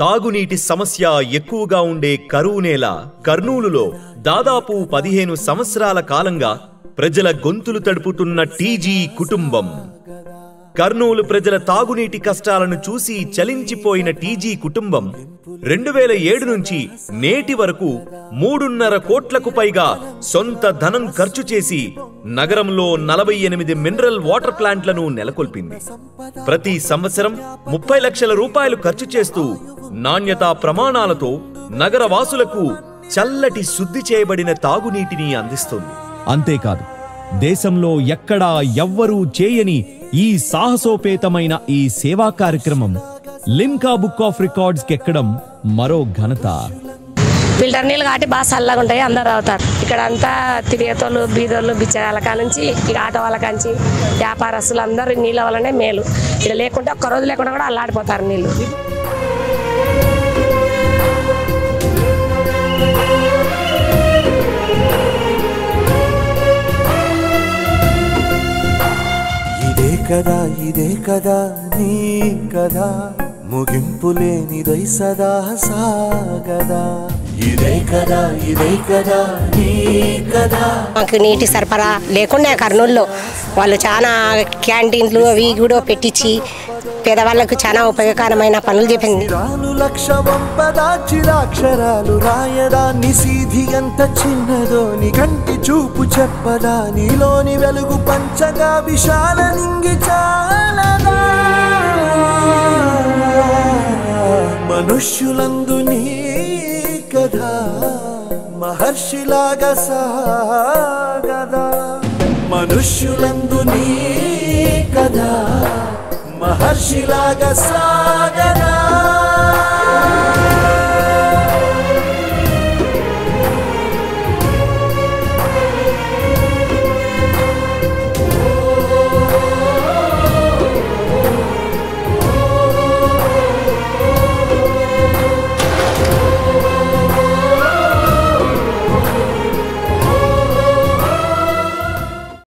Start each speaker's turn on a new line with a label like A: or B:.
A: తాగునీటి సమస్య ఎక్కువగా ఉండే కరువు నేల కర్నూలులో దాదాపు 15 సంవత్సరాల కాలంగా ప్రజల గొంతులు తడుపుతున్న టీజీ కుటుంబం. కర్నూలు ప్రజల తాగునీటి కష్టాలను చూసి చలించిపోయిన టీజీ కుటుంబం 2007 నుంచి నేటి వరకు 3.5 కోట్లకు పైగా సొంత ధనం ఖర్చు చేసి నగరంలో 48 మినరల్ వాటర్ ప్లాంట్లను నెలకొల్పింది. ప్రతి సంవత్సరం 30 లక్షల రూపాయలు ఖర్చు చేస్తూ నాణ్యతా ప్రమాణాలతో నగర వాసులకు చల్లటి శుద్ధి చేయబడిన తాగునీటిని అందిస్తుంది.
B: అంతేకాదు, దేశంలో ఎక్కడా ఎవ్వరూ చేయని ఈ సాహసోపేతమైన ఈ సేవా కార్యక్రమం లిమ్కా బుక్ ఆఫ్ రికార్డ్స్ కెక్కడం మరో ఘనత.
C: ఫిల్టర్ నీళ్ళు కాబట్టి బాగా చల్లగా ఉంటాయి, అందరు అవుతారు. ఇక్కడ అంతా తిరిగేతోళ్ళు, బీదోళ్ళు, బిచ్చగాళ్ళ కానుంచి ఇక ఆటో వాళ్ళ కాంచి వ్యాపారస్తులు అందరూ నీళ్ళ వల్లనే మేలు. ఇక్కడ లేకుంటే ఒక్కరోజు లేకుండా కూడా అల్లాడిపోతారు నీళ్ళు.
D: ఇదే కదా నీ కదా ముగింపులేనిదై సదా సాగదా. ఇదే కదా నీ కదా.
C: మాకు నీటి సరఫరా లేకుండా కర్నూలులో వాళ్ళు చాలా క్యాంటీన్లు అవి కూడా పెట్టించి పేదవాళ్లకు చాలా ఉపయోగకరమైన పనులు చెప్పింది.
D: లక్ష వంపదాచిరాక్షరాలు రాయదా నిసీధి ఎంత చిన్నదో నీ కంటి చూపు చెప్పదా నీలోని వెలుగు పంచగా విశాల నింగి చాలదా. మనుష్యులందు నీ కథా మహర్షిలాగా సాగదా. మనుష్యులందు నీ కథా మహర్షిలాగా సాగదా.